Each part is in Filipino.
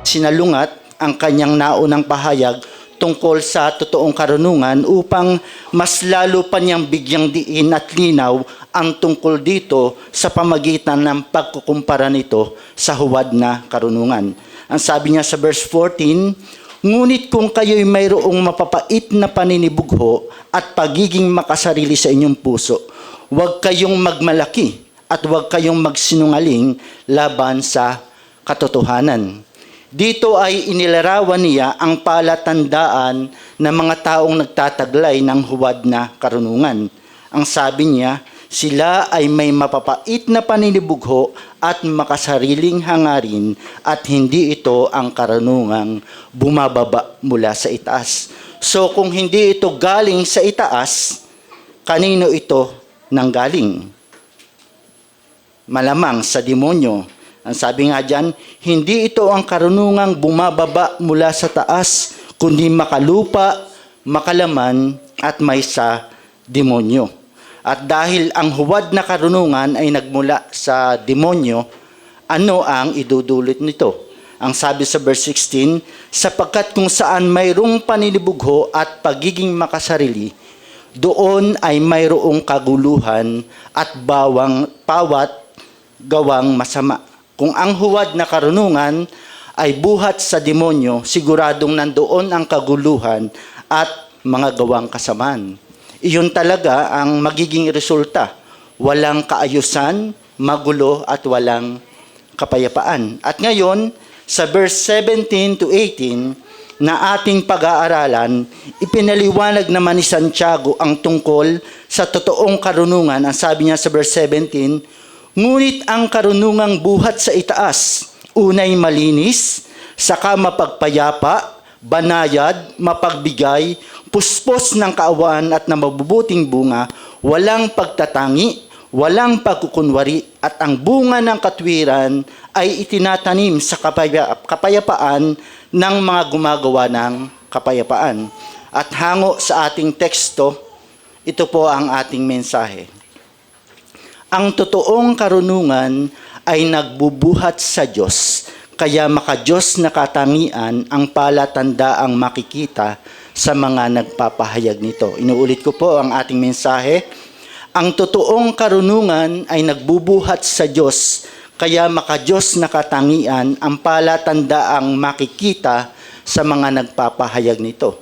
sinalungat ang kanyang naunang pahayag tungkol sa totoong karunungan upang mas lalo pa niyang bigyang diin at linaw ang tungkol dito sa pamagitan ng pagkukumpara nito sa huwad na karunungan. Ang sabi niya sa verse 14, "Ngunit kung kayo'y mayroong mapapait na paninibugho at pagiging makasarili sa inyong puso, huwag kayong magmalaki at huwag kayong magsinungaling laban sa katotohanan." Dito ay inilarawan niya ang palatandaan ng mga taong nagtataglay ng huwad na karunungan. Ang sabi niya, sila ay may mapapait na paninibugho at makasariling hangarin at hindi ito ang karunungang bumababa mula sa itaas. So kung hindi ito galing sa itaas, kanino ito nanggaling? Malamang sa demonyo. Ang sabi nga dyan, hindi ito ang karunungang bumababa mula sa taas, kundi makalupa, makalaman, at may sa demonyo. At dahil ang huwad na karunungan ay nagmula sa demonyo, ano ang idudulot nito? Ang sabi sa verse 16, "Sapagkat kung saan mayroong paninibugho at pagiging makasarili, doon ay mayroong kaguluhan at bawat gawang masama." Kung ang huwad na karunungan ay buhat sa demonyo, siguradong nandoon ang kaguluhan at mga gawang kasamaan. Iyon talaga ang magiging resulta. Walang kaayusan, magulo at walang kapayapaan. At ngayon, sa verse 17 to 18 na ating pag-aaralan, ipinaliwanag naman ni Santiago ang tungkol sa totoong karunungan. Ang sabi niya sa verse 17, "Ngunit ang karunungang buhat sa itaas, unay malinis, saka mapagpayapa, banayad, mapagbigay, puspos ng kaawaan at na mabubuting bunga, walang pagtatangi, walang pagkukunwari, at ang bunga ng katwiran ay itinatanim sa kapayapaan ng mga gumagawa ng kapayapaan." At hango sa ating teksto, ito po ang ating mensahe. Ang totoong karunungan ay nagbubuhat sa Diyos, kaya maka-Diyos na katangian ang palatandaang makikita sa mga nagpapahayag nito. Inuulit ko po ang ating mensahe. Ang totoong karunungan ay nagbubuhat sa Diyos, kaya maka-Diyos na katangian ang palatandaang makikita sa mga nagpapahayag nito.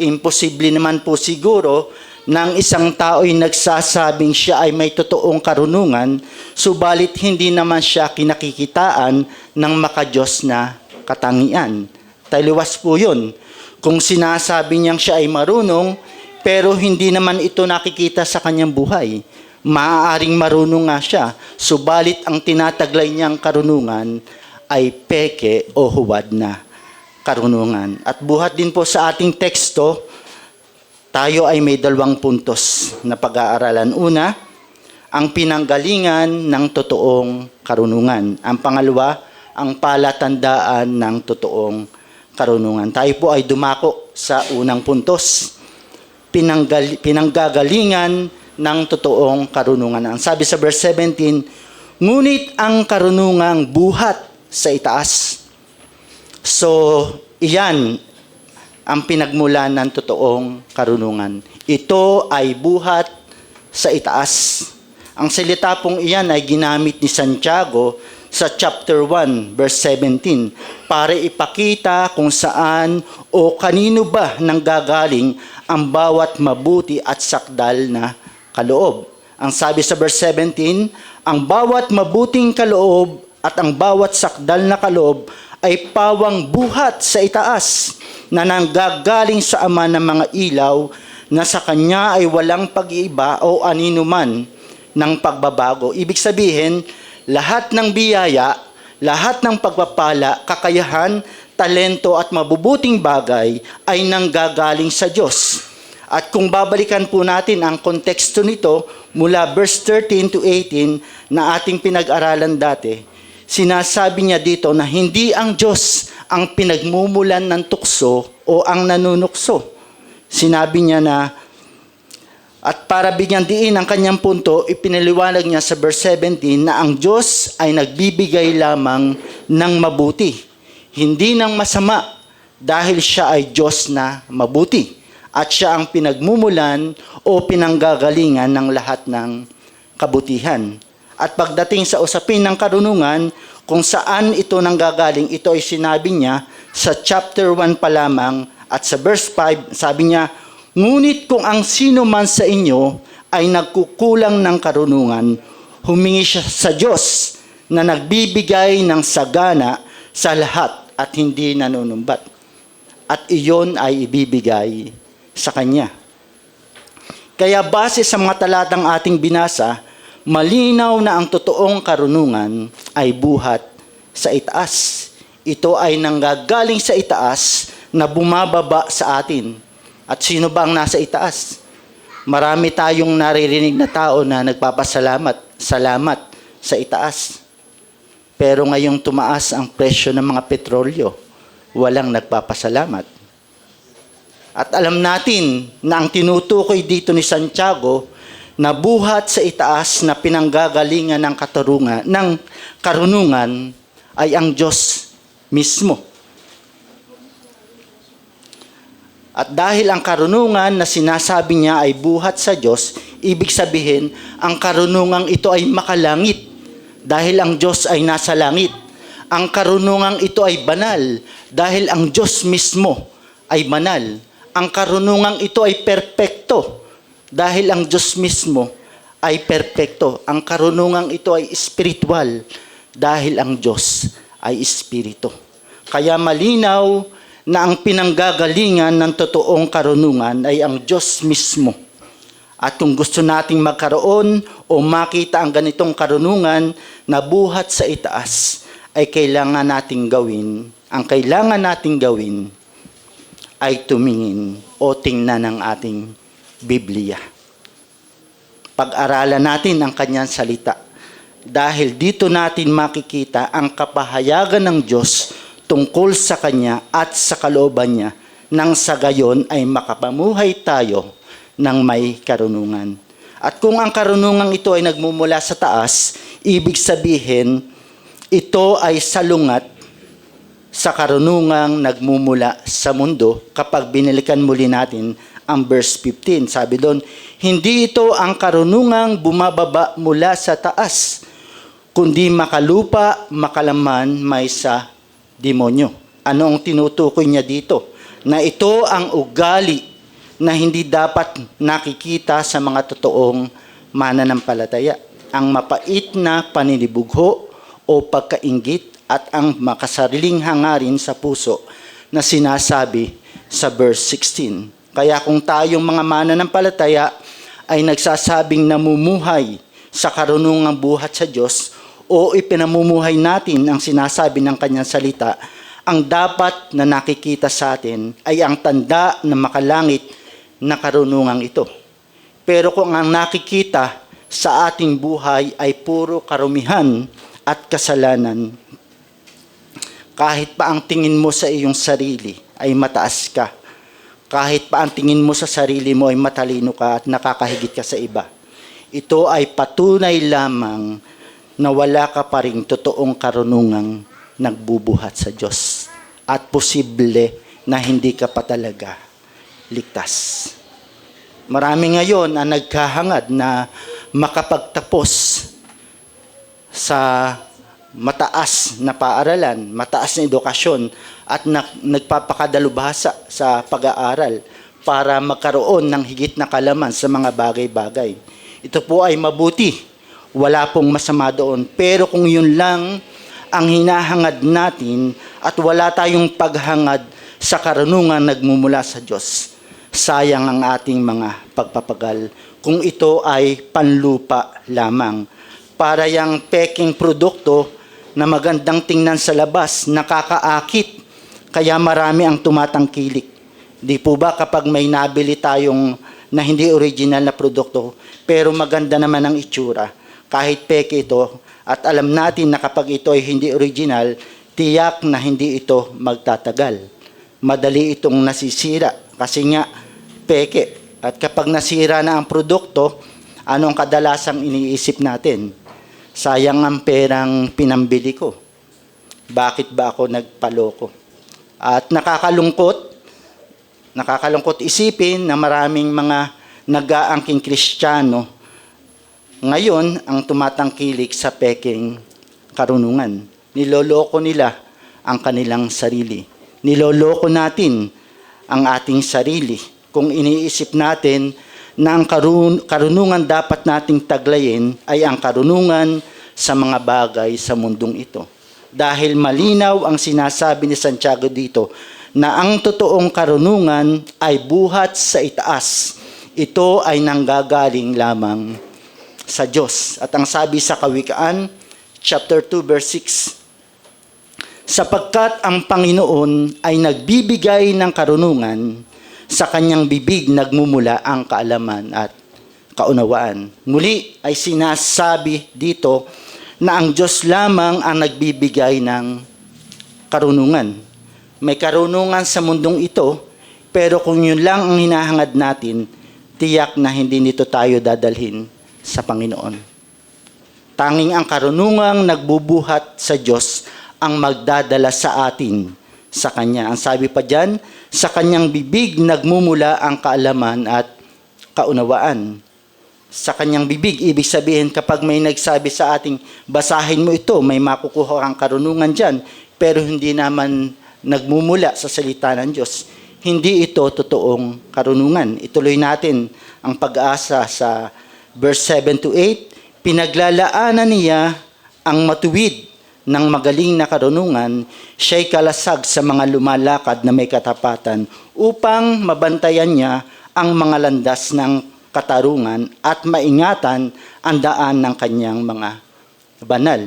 Imposible naman po siguro nang isang tao'y nagsasabing siya ay may totoong karunungan, subalit hindi naman siya kinakikitaan ng maka-Diyos na katangian. Taliwas po yun. Kung sinasabi niyang siya ay marunong, pero hindi naman ito nakikita sa kanyang buhay. Maaaring marunong nga siya, subalit ang tinataglay niyang karunungan ay peke o huwad na karunungan. At buhat din po sa ating teksto, tayo ay may 2 puntos na pag-aaralan. Una, ang pinanggalingan ng totoong karunungan. Ang pangalawa, ang palatandaan ng totoong karunungan. Tayo po ay dumako sa unang puntos. Pinanggagalingan ng totoong karunungan. Ang sabi sa verse 17, "Ngunit ang karunungang buhat sa itaas." So, iyan ang pinagmulan ng totoong karunungan. Ito ay buhat sa itaas. Ang salita pong iyan ay ginamit ni Santiago sa chapter 1, verse 17, para ipakita kung saan o kanino ba nanggagaling ang bawat mabuti at sakdal na kaloob. Ang sabi sa verse 17, "Ang bawat mabuting kaloob at ang bawat sakdal na kaloob ay pawang buhat sa itaas na nanggagaling sa Ama ng mga ilaw, na sa Kanya ay walang pag-iiba o anino man ng pagbabago." Ibig sabihin, lahat ng biyaya, lahat ng pagpapala, kakayahan, talento at mabubuting bagay ay nanggagaling sa Diyos. At kung babalikan po natin ang konteksto nito mula verse 13 to 18 na ating pinag-aralan dati, sinasabi niya dito na hindi ang Diyos ang pinagmumulan ng tukso o ang nanunukso. Sinabi niya na, at para bigyan diin ang kanyang punto, ipinaliwanag niya sa verse 17 na ang Diyos ay nagbibigay lamang ng mabuti. hindi ng masama dahil siya ay Diyos na mabuti at siya ang pinagmumulan o pinanggagalingan ng lahat ng kabutihan. At pagdating sa usapin ng karunungan, kung saan ito nanggagaling, ito ay sinabi niya sa chapter 1 pa lamang at sa verse 5, sabi niya, ngunit kung ang sino man sa inyo ay nagkukulang ng karunungan, humingi siya sa Diyos na nagbibigay ng sagana sa lahat at hindi nanunumbat. At iyon ay ibibigay sa Kanya. Kaya base sa mga talatang ating binasa, malinaw na ang totoong karunungan ay buhat sa itaas. Ito ay nanggagaling sa itaas na bumababa sa atin. At sino ba ang nasa itaas? Marami tayong naririnig na tao na nagpapasalamat, salamat sa itaas. Pero ngayong tumaas ang presyo ng mga petrolyo, walang nagpapasalamat. At alam natin na ang tinutukoy dito ni Santiago na buhat sa itaas na pinanggagalingan ng karunungan ay ang Diyos mismo. At dahil ang karunungan na sinasabi niya ay buhat sa Diyos, ibig sabihin, ang karunungang ito ay makalangit dahil ang Diyos ay nasa langit. Ang karunungang ito ay banal dahil ang Diyos mismo ay banal. Ang karunungang ito ay perpekto dahil ang Diyos mismo ay perpekto. Ang karunungang ito ay spiritual dahil ang Diyos ay espiritu. Kaya malinaw na ang pinanggagalingan ng totoong karunungan ay ang Diyos mismo. At kung gusto nating magkaroon o makita ang ganitong karunungan na buhat sa itaas, ay kailangan nating gawin, ang kailangan nating gawin ay tumingin o tingnan ng ating Biblia. Pag-aralan natin ang kanyang salita. Dahil dito natin makikita ang kapahayagan ng Diyos tungkol sa Kanya at sa kalooban niya, nang sa gayon ay makapamuhay tayo ng may karunungan. At kung ang karunungan ito ay nagmumula sa taas, ibig sabihin, ito ay salungat sa karunungang nagmumula sa mundo. Kapag binalikan muli natin ang verse 15, sabi doon, hindi ito ang karunungang bumababa mula sa taas, kundi makalupa, makalaman, may sa demonyo. Ano ang tinutukoy niya dito? Na ito ang ugali na hindi dapat nakikita sa mga totoong mananampalataya. Ang mapait na paninibugho o pagkainggit at ang makasariling hangarin sa puso na sinasabi sa verse 16. Kaya kung tayong mga mananampalataya ay nagsasabing namumuhay sa karunungang buhat sa Diyos o ipinamumuhay natin ang sinasabi ng kanyang salita, ang dapat na nakikita sa atin ay ang tanda na makalangit na karunungang ito. Pero kung ang nakikita sa ating buhay ay puro karumihan at kasalanan, kahit pa ang tingin mo sa iyong sarili ay mataas ka, kahit pa ang tingin mo sa sarili mo ay matalino ka at nakakahigit ka sa iba, ito ay patunay lamang na wala ka pa ring totoong karunungang nagbubuhat sa Diyos. At posible na hindi ka pa talaga ligtas. Marami ngayon ang nagkahangad na makapagtapos sa mataas na paaralan, mataas na edukasyon at nagpapakadalubhasa sa pag-aaral para magkaroon ng higit na kalaman sa mga bagay-bagay. Ito po ay mabuti. Wala pong masama doon. Pero kung yun lang ang hinahangad natin at wala tayong paghangad sa karunungan nagmumula sa Diyos, sayang ang ating mga pagpapagal kung ito ay panlupa lamang. Para yung peking produkto na magandang tingnan sa labas, nakakaakit, kaya marami ang tumatangkilik. Di po ba kapag may nabili tayong na hindi original na produkto, pero maganda naman ang itsura, kahit peke ito, at alam natin na kapag ito ay hindi original, tiyak na hindi ito magtatagal. Madali itong nasisira, kasi nga peke. At kapag nasira na ang produkto, anong kadalasang iniisip natin? Sayang ang perang pinambili ko. bakit ba ako nagpaloko? At nakakalungkot isipin na maraming mga nag-aangking Kristiyano ngayon ang tumatangkilik sa pekeng karunungan. Niloloko nila ang kanilang sarili. Niloloko natin ang ating sarili kung iniisip natin na ang karunungan dapat nating taglayin ay ang karunungan sa mga bagay sa mundong ito. Dahil malinaw ang sinasabi ni Santiago dito na ang totoong karunungan ay buhat sa itaas. Ito ay nanggagaling lamang sa Diyos. At ang sabi sa Kawikaan, chapter 2, verse 6, sapagkat ang Panginoon ay nagbibigay ng karunungan, sa kanyang bibig nagmumula ang kaalaman at kaunawaan. Muli ay sinasabi dito na ang Diyos lamang ang nagbibigay ng karunungan. May karunungan sa mundong ito, pero kung yun lang ang hinahangad natin, tiyak na hindi nito tayo dadalhin sa Panginoon. Tanging ang karunungang nagbubuhat sa Diyos ang magdadala sa atin sa Kanya. Ang sabi pa dyan, sa Kanyang bibig nagmumula ang kaalaman at kaunawaan. Sa Kanyang bibig, ibig sabihin kapag may nagsabi sa ating, basahin mo ito, may makukuha kang karunungan dyan, pero hindi naman nagmumula sa salita ng Diyos. Hindi ito totoong karunungan. Ituloy natin ang pag-asa sa verse 7 to 8, pinaglalaanan niya ang matuwid ng magaling na karunungan, siya'y kalasag sa mga lumalakad na may katapatan upang mabantayan niya ang mga landas ng katarungan at maingatan ang daan ng kanyang mga banal.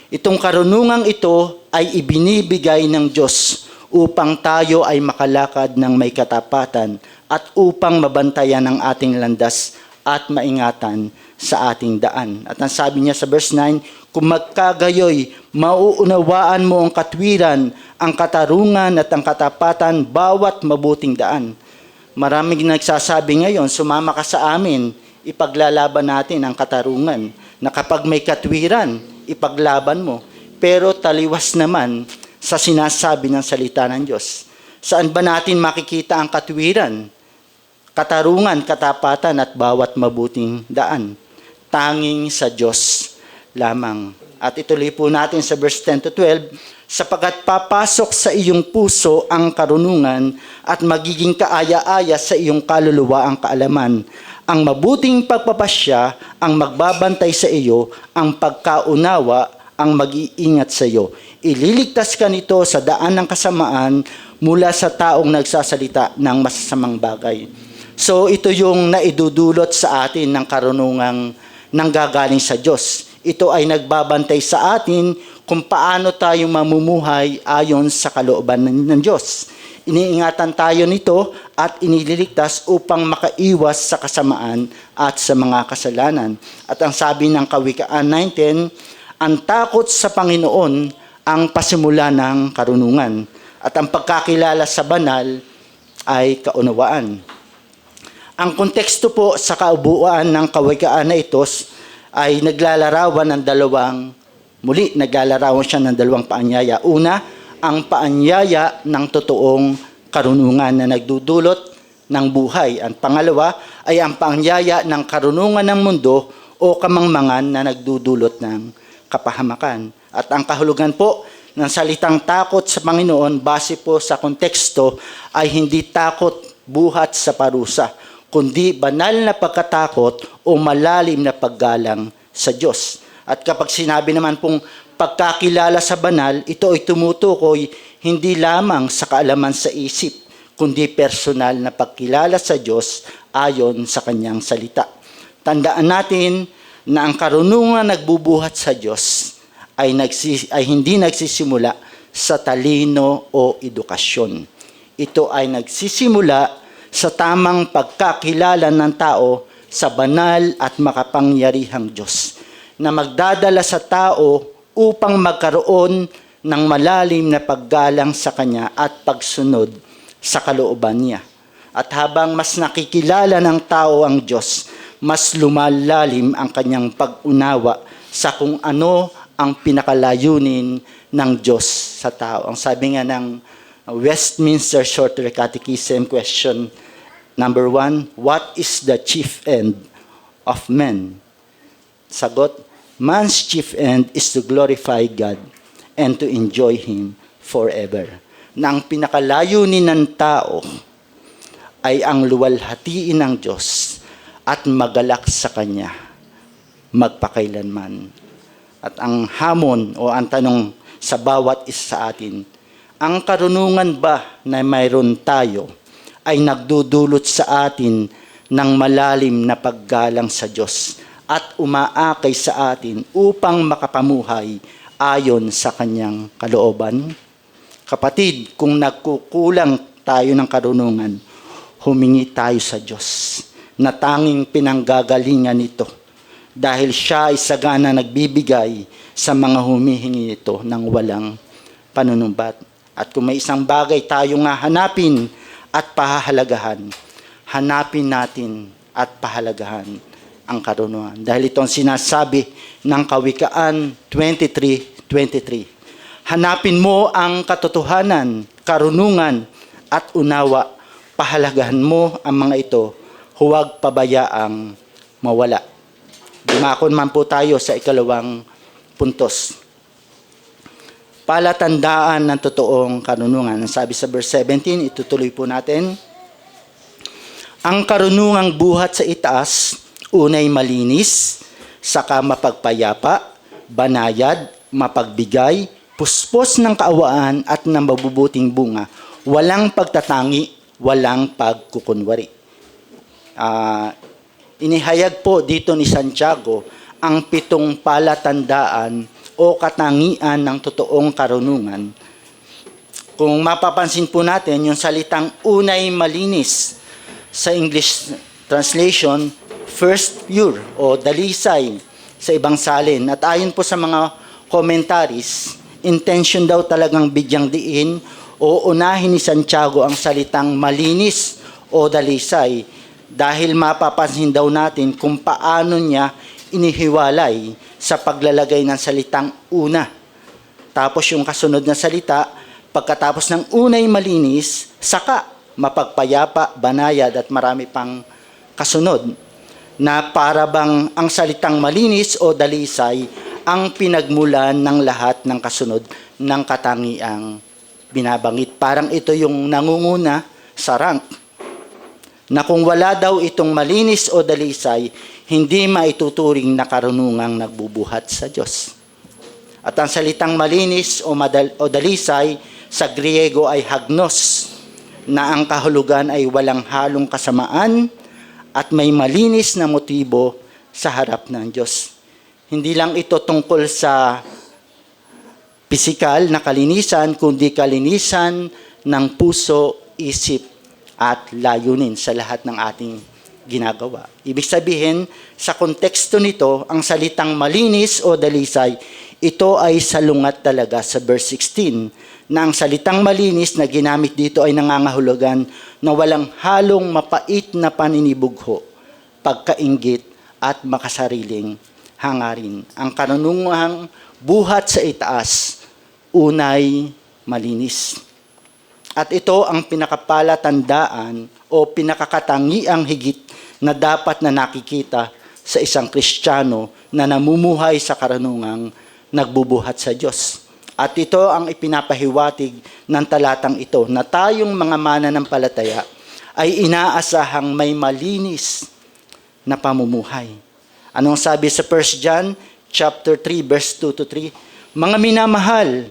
Itong karunungang ito ay ibinibigay ng Diyos upang tayo ay makalakad ng may katapatan at upang mabantayan ang ating landas at maingatan sa ating daan. At ang sabi niya sa verse 9, kung magkagayoy, mauunawaan mo ang katwiran, ang katarungan at ang katapatan, bawat mabuting daan. Maraming nagsasabi ngayon, sumama ka sa amin, ipaglalaban natin ang katarungan. Na kapag may katwiran, ipaglaban mo. Pero taliwas naman sa sinasabi ng salita ng Diyos. Saan ba natin makikita ang katwiran, katarungan, katapatan at bawat mabuting daan? Tanging sa Diyos lamang. At ituloy po natin sa verse 10 to 12, sapagkat papasok sa iyong puso ang karunungan at magiging kaaya-aya sa iyong kaluluwa ang kaalaman. Ang mabuting pagpapasya ang magbabantay sa iyo, ang pagkaunawa ang mag-iingat sa iyo. Ililigtas ka nito sa daan ng kasamaan mula sa taong nagsasalita ng masasamang bagay. So ito yung naidudulot sa atin ng karunungang nanggagaling sa Diyos. Ito ay nagbabantay sa atin kung paano tayo mamumuhay ayon sa kalooban ng Diyos. Iniingatan tayo nito at inililigtas upang makaiwas sa kasamaan at sa mga kasalanan. At ang sabi ng Kawikaan 9:10, ang takot sa Panginoon ang pasimula ng karunungan at ang pagkakilala sa banal ay kaunawaan. Ang konteksto po sa kaubuan ng kawikaan na ito ay naglalarawan siya ng dalawang paanyaya. Una, ang paanyaya ng totoong karunungan na nagdudulot ng buhay. Ang pangalawa ay ang paanyaya ng karunungan ng mundo o kamangmangan na nagdudulot ng kapahamakan. At ang kahulugan po ng salitang takot sa Panginoon base po sa konteksto ay hindi takot buhat sa parusa, kundi banal na pagkatakot o malalim na paggalang sa Diyos. At kapag sinabi naman pong pagkakilala sa banal, ito ay tumutukoy hindi lamang sa kaalaman sa isip, kundi personal na pagkilala sa Diyos ayon sa kanyang salita. Tandaan natin na ang karunungan nagbubuhat sa Diyos ay hindi nagsisimula sa talino o edukasyon. Ito ay nagsisimula sa tamang pagkakilala ng tao sa banal at makapangyarihang Diyos na magdadala sa tao upang magkaroon ng malalim na paggalang sa Kanya at pagsunod sa kalooban niya. At habang mas nakikilala ng tao ang Diyos, mas lumalalim ang kanyang pag-unawa sa kung ano ang pinakalayunin ng Diyos sa tao. Ang sabi nga ng Westminster Shorter Catechism, question number 1, what is the chief end of man? Sagot, man's chief end is to glorify God and to enjoy Him forever. Na ang pinakalayunin ng tao ay ang luwalhatiin ng Diyos at magalak sa Kanya magpakailanman. At ang hamon o ang tanong sa bawat isa sa atin, ang karunungan ba na mayroon tayo ay nagdudulot sa atin ng malalim na paggalang sa Diyos at umaakay sa atin upang makapamuhay ayon sa Kanyang kalooban? Kapatid, kung nagkukulang tayo ng karunungan, humingi tayo sa Diyos na tanging pinanggagalingan nito dahil siya ay sagana nagbibigay sa mga humihingi nito ng walang panunumbat. At kung may isang bagay tayo nga hanapin at pahahalagahan, hanapin natin at pahalagahan ang karunungan. Dahil ito ang sinasabi ng Kawikaan 23:23. Hanapin mo ang katotohanan, karunungan at unawa. Pahalagahan mo ang mga ito, huwag pabayaang mawala. Dumakon man po tayo sa ikalawang puntos. Palatandaan ng totoong karunungan. Sabi sa verse 17, itutuloy po natin. Ang karunungang buhat sa itaas, unay malinis, saka mapagpayapa, banayad, mapagbigay, puspos ng kaawaan at ng mabubuting bunga, walang pagtatangi, walang pagkukunwari. Inihayag po dito ni Santiago ang 7 palatandaan o katangian ng totoong karunungan. Kung mapapansin po natin, yung salitang unay malinis sa English translation, first pure o dalisay sa ibang salin. At ayon po sa mga commentaries, intention daw talagang bigyang diin o unahin ni Santiago ang salitang malinis o dalisay dahil mapapansin daw natin kung paano niya inihiwalay sa paglalagay ng salitang una. Tapos yung kasunod na salita, pagkatapos ng unay malinis, saka mapagpayapa, banayad at marami pang kasunod na para bang ang salitang malinis o dalisay ang pinagmulan ng lahat ng kasunod ng katangiang binabanggit. Parang ito yung nangunguna sa rank na kung wala daw itong malinis o dalisay, hindi maituturing na karunungang nagbubuhat sa Diyos. At ang salitang malinis o dalisay sa Griego ay hagnos, na ang kahulugan ay walang halong kasamaan at may malinis na motibo sa harap ng Diyos. Hindi lang ito tungkol sa pisikal na kalinisan, kundi kalinisan ng puso, isip, at layunin sa lahat ng ating ginagawa. Ibig sabihin, sa konteksto nito, ang salitang malinis o dalisay, ito ay salungat talaga sa verse 16, na ang salitang malinis na ginamit dito ay nangangahulugan na walang halong mapait na paninibugho, pagkainggit at makasariling hangarin. Ang karunungang buhat sa itaas, unay malinis. At ito ang pinakapalatandaan o pinakakatangiang higit na dapat na nakikita sa isang Kristiyano na namumuhay sa karunungang nagbubuhat sa Diyos. At ito ang ipinapahiwatig ng talatang ito na tayong mga mananampalataya ay inaasahang may malinis na pamumuhay. Anong sabi sa 1 John chapter 3 verse 2-3? Mga minamahal,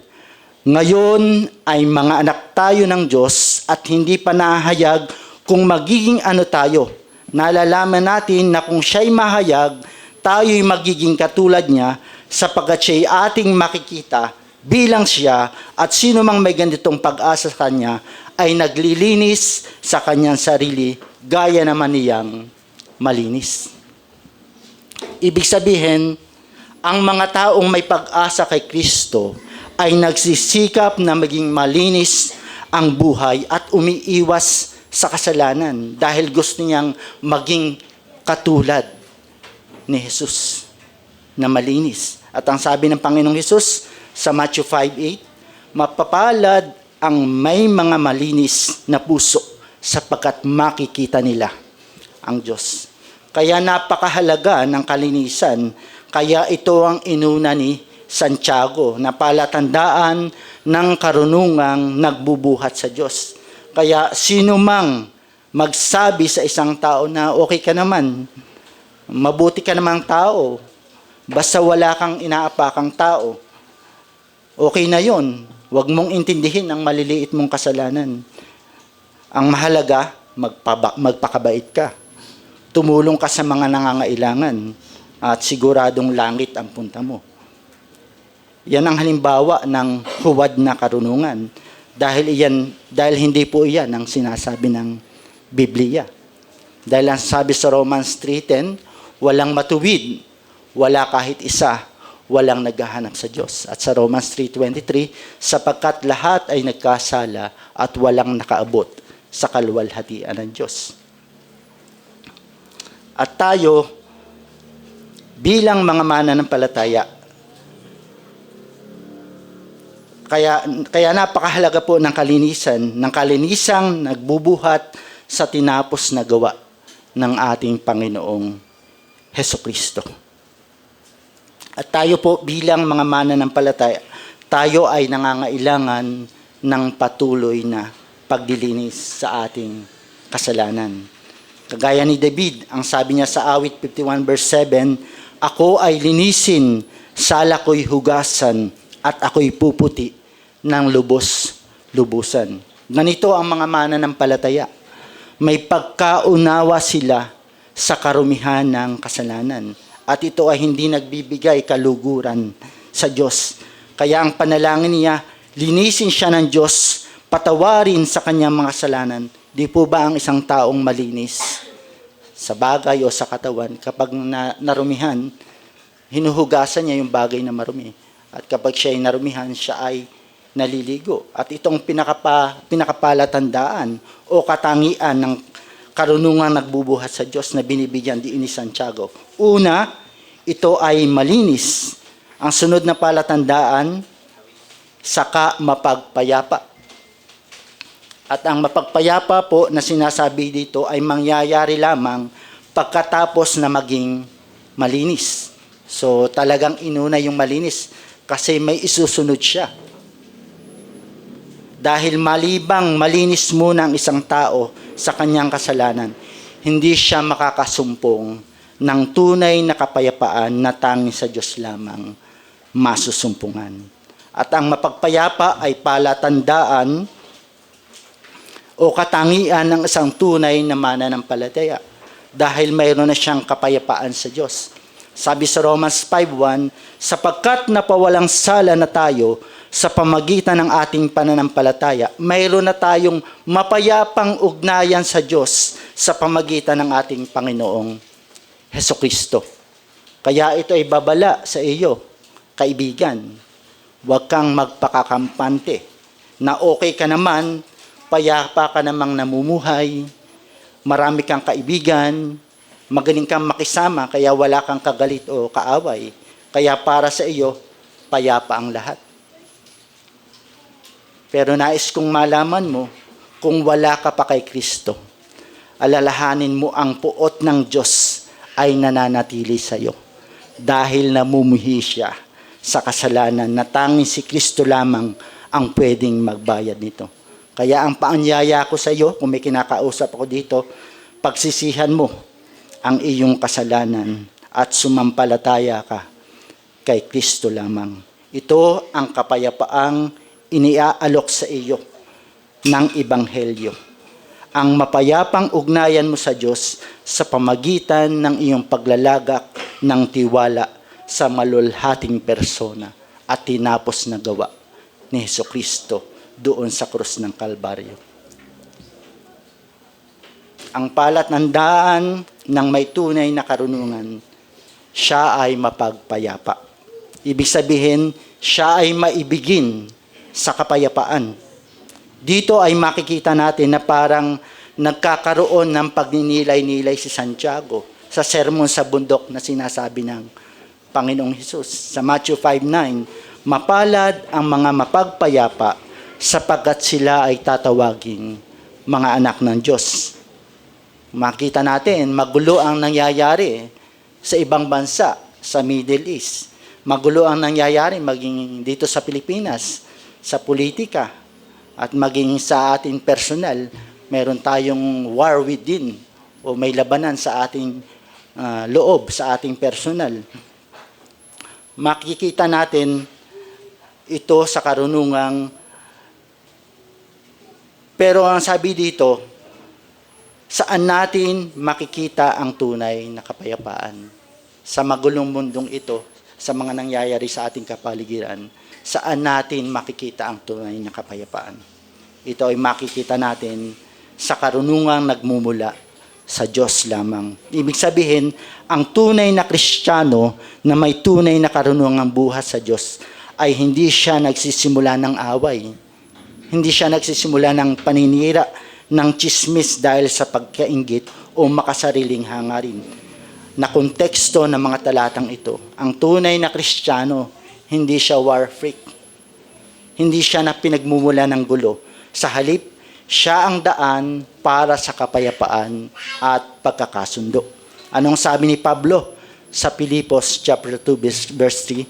ngayon ay mga anak tayo ng Diyos at hindi pa nahayag kung magiging ano tayo. Nalalaman natin na kung siya'y mahayag, tayo'y magiging katulad niya sapagkat siya'y ating makikita bilang siya at sino mang may ganitong pag-asa sa kanya ay naglilinis sa kanyang sarili gaya naman niyang malinis. Ibig sabihin, ang mga taong may pag-asa kay Kristo ay nagsisikap na maging malinis ang buhay at umiiwas sa kasalanan dahil gusto niyang maging katulad ni Jesus. na malinis. At ang sabi ng Panginoong Hesus sa Matthew 5:8, mapapalad ang may mga malinis na puso sapagkat makikita nila ang Diyos. Kaya napakahalaga ng kalinisan, kaya ito ang inuna ni Santiago na palatandaan ng karunungang nagbubuhat sa Diyos. Kaya sino mang magsabi sa isang tao na okay ka naman, mabuti ka namang tao, basta wala kang inaapakang tao, okay na yon. Huwag mong intindihin ang maliliit mong kasalanan. Ang mahalaga, magpakabait ka. Tumulong ka sa mga nangangailangan at siguradong langit ang punta mo. Yan ang halimbawa ng huwad na karunungan. Dahil hindi po iyan ang sinasabi ng Biblia. Dahil ang sabi sa Romans 3:10, walang matuwid, wala kahit isa, walang naghahanap sa Diyos. At sa Romans 3:23, sapagkat lahat ay nagkasala at walang nakaabot sa kaluwalhatian ng Diyos. At tayo, bilang mga mananampalataya, kaya napakahalaga po ng kalinisang nagbubuhat sa tinapos na gawa ng ating Panginoong Hesukristo. At tayo po bilang mga mananampalataya, tayo ay nangangailangan ng patuloy na paglilinis sa ating kasalanan. Kagaya ni David, ang sabi niya sa awit 51 verse 7, ako ay linisin, sala ko'y hugasan, at ako'y puputi ng lubos-lubusan. Ganito ang mga mananampalataya. May pagkaunawa sila sa karumihan ng kasalanan. At ito ay hindi nagbibigay kaluguran sa Diyos. Kaya ang panalangin niya, linisin siya ng Diyos, patawarin sa kanyang mga kasalanan. Di po ba ang isang taong malinis sa bagay o sa katawan, kapag narumihan, hinuhugasan niya yung bagay na marumi. At kapag siya ay narumihan, siya ay naliligo. At itong pinakapalatandaan o katangian ng karunungan nagbubuhat sa Diyos na binibigyan diin ni Santiago. Una, ito ay malinis. Ang sunod na palatandaan, saka mapagpayapa. At ang mapagpayapa po na sinasabi dito ay mangyayari lamang pagkatapos na maging malinis. So talagang inuna yung malinis kasi may isusunod siya. Dahil malibang malinis muna ang isang tao sa kanyang kasalanan, hindi siya makakasumpong ng tunay na kapayapaan na tanging sa Diyos lamang masusumpungan. At ang mapagpayapa ay palatandaan o katangian ng isang tunay na mananampalataya dahil mayroon na siyang kapayapaan sa Diyos. Sabi sa Romans 5:1, sapagkat napawalang sala na tayo sa pamagitan ng ating pananampalataya, mayroon na tayong mapayapang ugnayan sa Diyos sa pamagitan ng ating Panginoong Hesukristo. Kaya ito ay babala sa iyo, kaibigan. Huwag kang magpakakampante na okay ka naman, payapa ka namang namumuhay, marami kang kaibigan, magaling kang makisama, kaya wala kang kagalit o kaaway. Kaya para sa iyo, payapa ang lahat. Pero nais kong malaman mo, kung wala ka pa kay Kristo, alalahanin mo ang puot ng Diyos ay nananatili sa iyo. Dahil namumuhi siya sa kasalanan na tanging si Kristo lamang ang pwedeng magbayad nito. Kaya ang paanyaya ko sa iyo, kung may kinakausap ako dito, pagsisihan mo ang iyong kasalanan at sumampalataya ka kay Kristo lamang. Ito ang kapayapaang iniaalok sa iyo ng Ebanghelyo. Ang mapayapang ugnayan mo sa Diyos sa pamagitan ng iyong paglalagak ng tiwala sa malulhating persona at tinapos na gawa ni Hesukristo doon sa krus ng Kalbaryo. Ang palatandaan ng may tunay na karunungan, siya ay mapagpayapa. Ibig sabihin, siya ay maibigin sa kapayapaan. Dito ay makikita natin na parang nagkakaroon ng pagninilay-nilay si Santiago sa sermon sa bundok na sinasabi ng Panginoong Hesus. Sa Matthew 5:9, mapalad ang mga mapagpayapa sapagkat sila ay tatawaging mga anak ng Diyos. Makita natin, magulo ang nangyayari sa ibang bansa, sa Middle East. Magulo ang nangyayari maging dito sa Pilipinas, sa politika, at maging sa ating personal. Meron tayong war within o may labanan sa ating loob, sa ating personal. Makikita natin ito sa karunungang, pero ang sabi dito, saan natin makikita ang tunay na kapayapaan? Sa magulong mundong ito, sa mga nangyayari sa ating kapaligiran, saan natin makikita ang tunay na kapayapaan? Ito ay makikita natin sa karunungang nagmumula sa Diyos lamang. Ibig sabihin, ang tunay na Kristiyano na may tunay na karunungang buhat sa Diyos ay hindi siya nagsisimula ng away. Hindi siya nagsisimula ng paninira, ng chismis dahil sa pagkainggit o makasariling hangarin. Na konteksto ng mga talatang ito, ang tunay na Kristiyano, hindi siya war freak. Hindi siya na pinagmumula ng gulo. Sa halip, siya ang daan para sa kapayapaan at pagkakasundo. Anong sabi ni Pablo sa Filipos chapter 2 verse 3?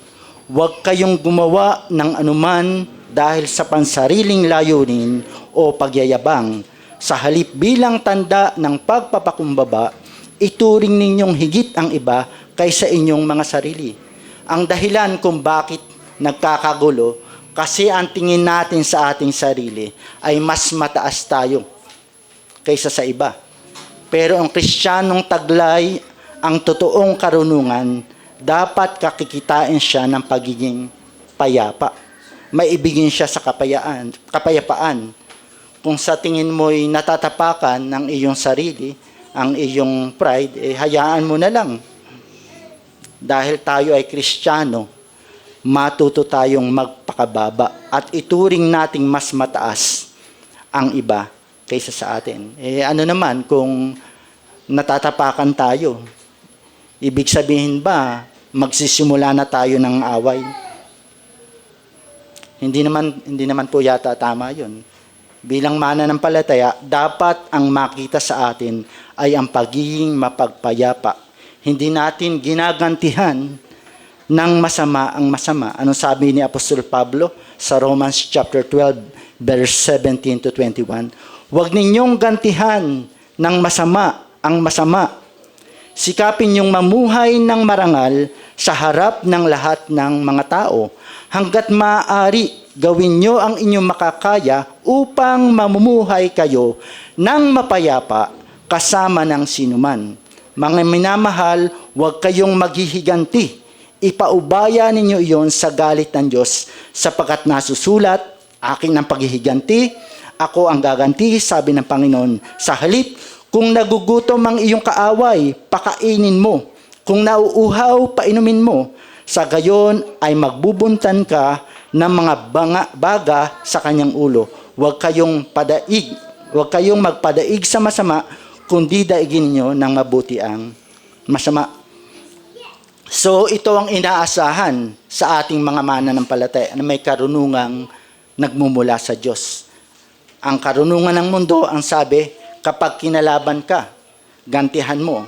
Huwag kayong gumawa ng anuman dahil sa pansariling layunin o pagyayabang. Sa halip bilang tanda ng pagpapakumbaba, ituring ninyong higit ang iba kaysa inyong mga sarili. Ang dahilan kung bakit nagkakagulo, kasi ang tingin natin sa ating sarili ay mas mataas tayo kaysa sa iba. Pero ang Kristiyanong taglay, ang totoong karunungan, dapat kakikitain siya ng pagiging payapa. Maibigin siya sa kapayapaan. Kung sa tingin mo'y natatapakan ng iyong sarili, ang iyong pride, hayaan mo na lang. Dahil tayo ay Kristiyano, matuto tayong magpakababa at ituring nating mas mataas ang iba kaysa sa atin. Ano naman kung natatapakan tayo? Ibig sabihin ba, magsisimula na tayo ng away? Hindi naman po yata tama yun. Bilang mananampalataya, dapat ang makita sa atin ay ang pagiging mapagpayapa. Hindi natin ginagantihan ng masama ang masama. Anong sabi ni Apostol Pablo sa Romans chapter 12, verse 17 to 21? Huwag ninyong gantihan ng masama ang masama. Sikapin niyong mamuhay ng marangal sa harap ng lahat ng mga tao. Hanggat maaari, gawin niyo ang inyong makakaya upang mamumuhay kayo ng mapayapa kasama ng sinuman. Mga minamahal, huwag kayong maghihiganti. Ipaubaya ninyo iyon sa galit ng Diyos sapagkat nasusulat, akin ang paghihiganti, ako ang gaganti, sabi ng Panginoon. Sa halip, kung nagugutom ang iyong kaaway, pakainin mo. Kung nauuhaw, painumin mo. Sa gayon ay magbubuntan ka ng mga baga sa kanyang ulo. Huwag kayong magpadaig sa masama, kundi daigin niyo ng mabuti ang masama. So ito ang inaasahan sa ating mga mananampalataya na may karunungang nagmumula sa Diyos. Ang karunungan ng mundo, ang sabi, kapag kinalaban ka, gantihan mo.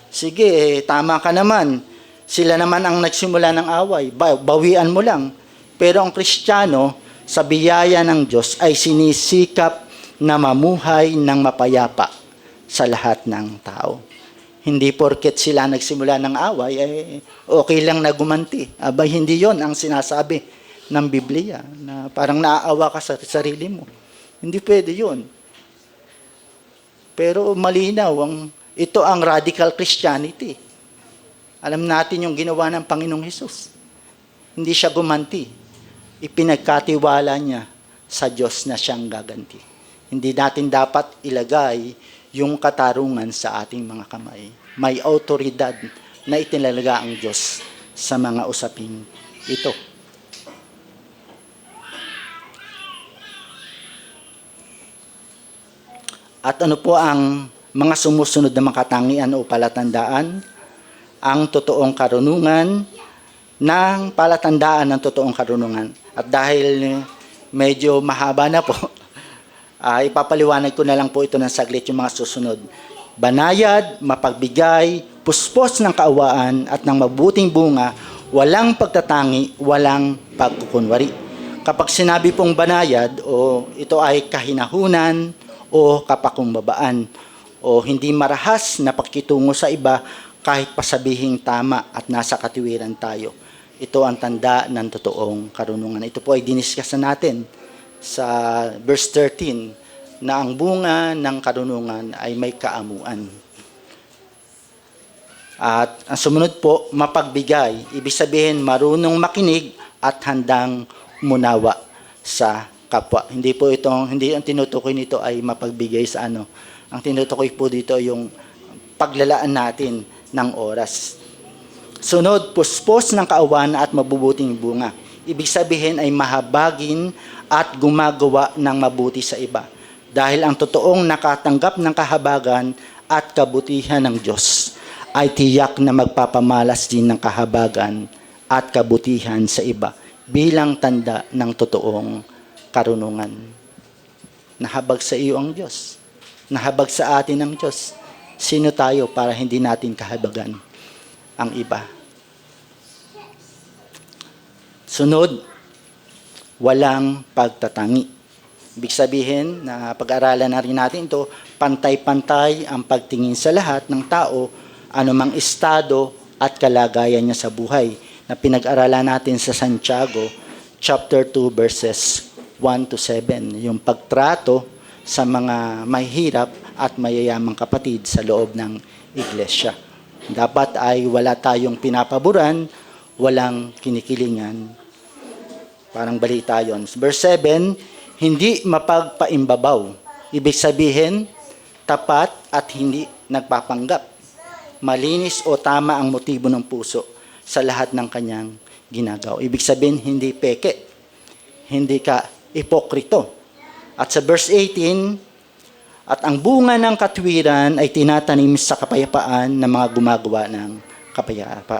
Sige, tama ka naman. Sila naman ang nagsimula ng away. Bawian mo lang. Pero ang Kristiyano, sa biyaya ng Diyos, ay sinisikap na mamuhay ng mapayapa sa lahat ng tao. Hindi porket sila nagsimula ng away, okay lang na gumanti. Abay, hindi yon ang sinasabi ng Biblia, na parang naaawa ka sa sarili mo. Hindi pwede yon. Pero malinaw, ito ang radical Christianity. Alam natin yung ginawa ng Panginoong Hesus. Hindi siya gumanti. Ipinagkatiwala niya sa Diyos na siyang gaganti. Hindi natin dapat ilagay yung katarungan sa ating mga kamay. May autoridad na itinalaga ang Diyos sa mga usaping ito. At ano po ang mga sumusunod na mga katangian o palatandaan? Ang totoong karunungan ng palatandaan ng totoong karunungan. At dahil medyo mahaba na po, ipapaliwanag ko na lang po ito ng saglit yung mga susunod. Banayad, mapagbigay, puspos ng kaawaan at ng mabuting bunga, walang pagtatangi, walang pagkukunwari. Kapag sinabi pong banayad, o ito ay kahinahunan o kapakumbabaan, o hindi marahas na pakitungo sa iba kahit pasabihing tama at nasa katiwiran tayo. Ito ang tanda ng totoong karunungan. Ito po ay diniscuss natin sa verse 13 na ang bunga ng karunungan ay may kaamuan. At ang sumunod po, mapagbigay. Ibig sabihin, marunong makinig at handang umunawa sa kapwa. Hindi ang tinutukoy nito ay mapagbigay sa ano. Ang tinutukoy po dito yung paglalaan natin ng oras. Sunod, puspos ng kaawan at mabubuting bunga. Ibig sabihin ay mahabagin at gumagawa ng mabuti sa iba. Dahil ang totoong nakatanggap ng kahabagan at kabutihan ng Diyos ay tiyak na magpapamalas din ng kahabagan at kabutihan sa iba bilang tanda ng totoong karunungan. Nahabag sa iyo ang Diyos. Nahabag sa atin ang Diyos. Sino tayo para hindi natin kahabagan ang iba? Sunod, walang pagtatangi. Ibig sabihin na pag-aralan na rin natin ito, pantay-pantay ang pagtingin sa lahat ng tao, anumang estado at kalagayan niya sa buhay, na pinag-aralan natin sa Santiago chapter 2 verses 1 to 7, yung pagtrato sa mga mahihirap at mayayamang kapatid sa loob ng iglesia. Dapat ay wala tayong pinapaboran, walang kinikilingan. Parang balita yun. Verse 7, hindi mapagpaimbabaw. Ibig sabihin, tapat at hindi nagpapanggap. Malinis o tama ang motibo ng puso sa lahat ng kanyang ginagawa. Ibig sabihin, hindi peke. Hindi ka ipokrito. At sa verse 18, at ang bunga ng katwiran ay tinatanim sa kapayapaan ng mga gumagawa ng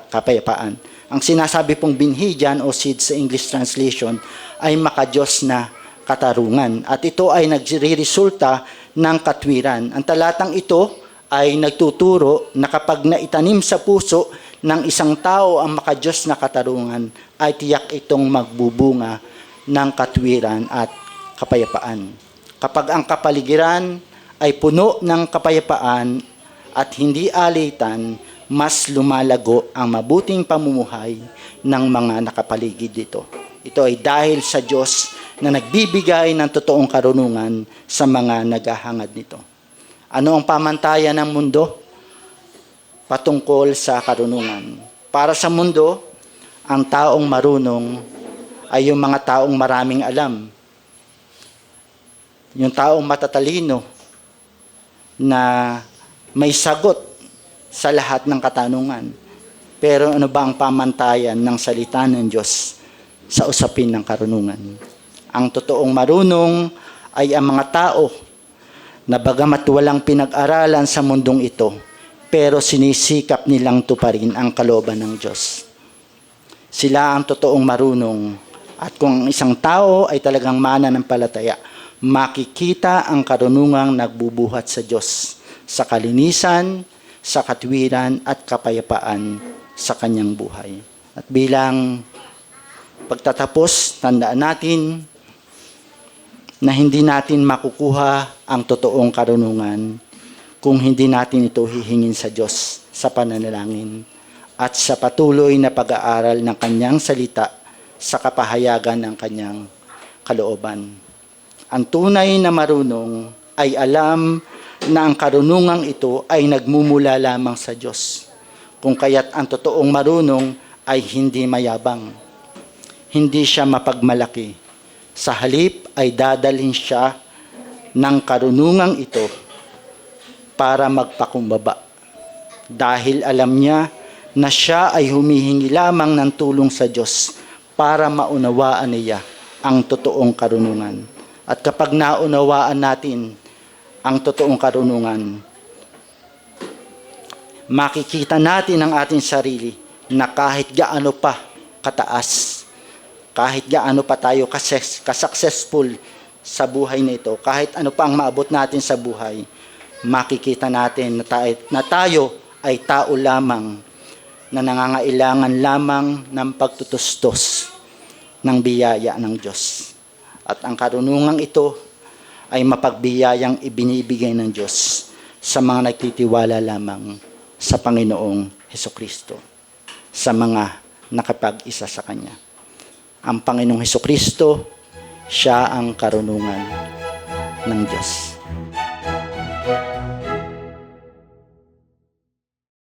kapayapaan. Ang sinasabi pong binhi dyan o seed sa English translation ay makadiyos na katarungan. At ito ay nagre-resulta ng katwiran. Ang talatang ito ay nagtuturo na kapag naitanim sa puso ng isang tao ang makadiyos na katarungan, ay tiyak itong magbubunga ng katwiran at kapayapaan. Kapag ang kapaligiran ay puno ng kapayapaan at hindi alitan, mas lumalago ang mabuting pamumuhay ng mga nakapaligid dito. Ito ay dahil sa Diyos na nagbibigay ng totoong karunungan sa mga naghahangad nito. Ano ang pamantayan ng mundo? Patungkol sa karunungan. Para sa mundo, ang taong marunong ay yung mga taong maraming alam. Yung taong matatalino na may sagot sa lahat ng katanungan. Pero ano ba ang pamantayan ng salita ng Diyos sa usapin ng karunungan? Ang totoong marunong ay ang mga tao na bagamat walang pinag-aralan sa mundong ito, pero sinisikap nilang tuparin ang kalooban ng Diyos. Sila ang totoong marunong. At kung ang isang tao ay talagang mananampalataya, makikita ang karunungang nagbubuhat sa Diyos, sa kalinisan, sa katwiran at kapayapaan sa kanyang buhay. At bilang pagtatapos, tandaan natin na hindi natin makukuha ang totoong karunungan kung hindi natin ito hihingin sa Diyos sa pananalangin at sa patuloy na pag-aaral ng kanyang salita sa kapahayagan ng kanyang kalooban. Ang tunay na marunong ay alam na ang karunungang ito ay nagmumula lamang sa Diyos. Kung kaya't ang totoong marunong ay hindi mayabang. Hindi siya mapagmalaki. Sa halip ay dadalhin siya ng karunungang ito para magpakumbaba. Dahil alam niya na siya ay humihingi lamang ng tulong sa Diyos para maunawaan niya ang totoong karunungan. At kapag naunawaan natin ang totoong karunungan, makikita natin ang ating sarili na kahit gaano pa kataas. Kahit gaano pa tayo kasuccessful sa buhay nito, kahit ano pa ang maabot natin sa buhay, makikita natin na tayo ay tao lamang na nangangailangan lamang ng pagtutustos ng biyaya ng Diyos. At ang karunungang ito ay mapagbiyayang ibinibigay ng Diyos sa mga nagtitiwala lamang sa Panginoong Hesukristo, sa mga nakapag-isa sa Kanya. Ang Panginoong Hesukristo, siya ang karunungan ng Diyos.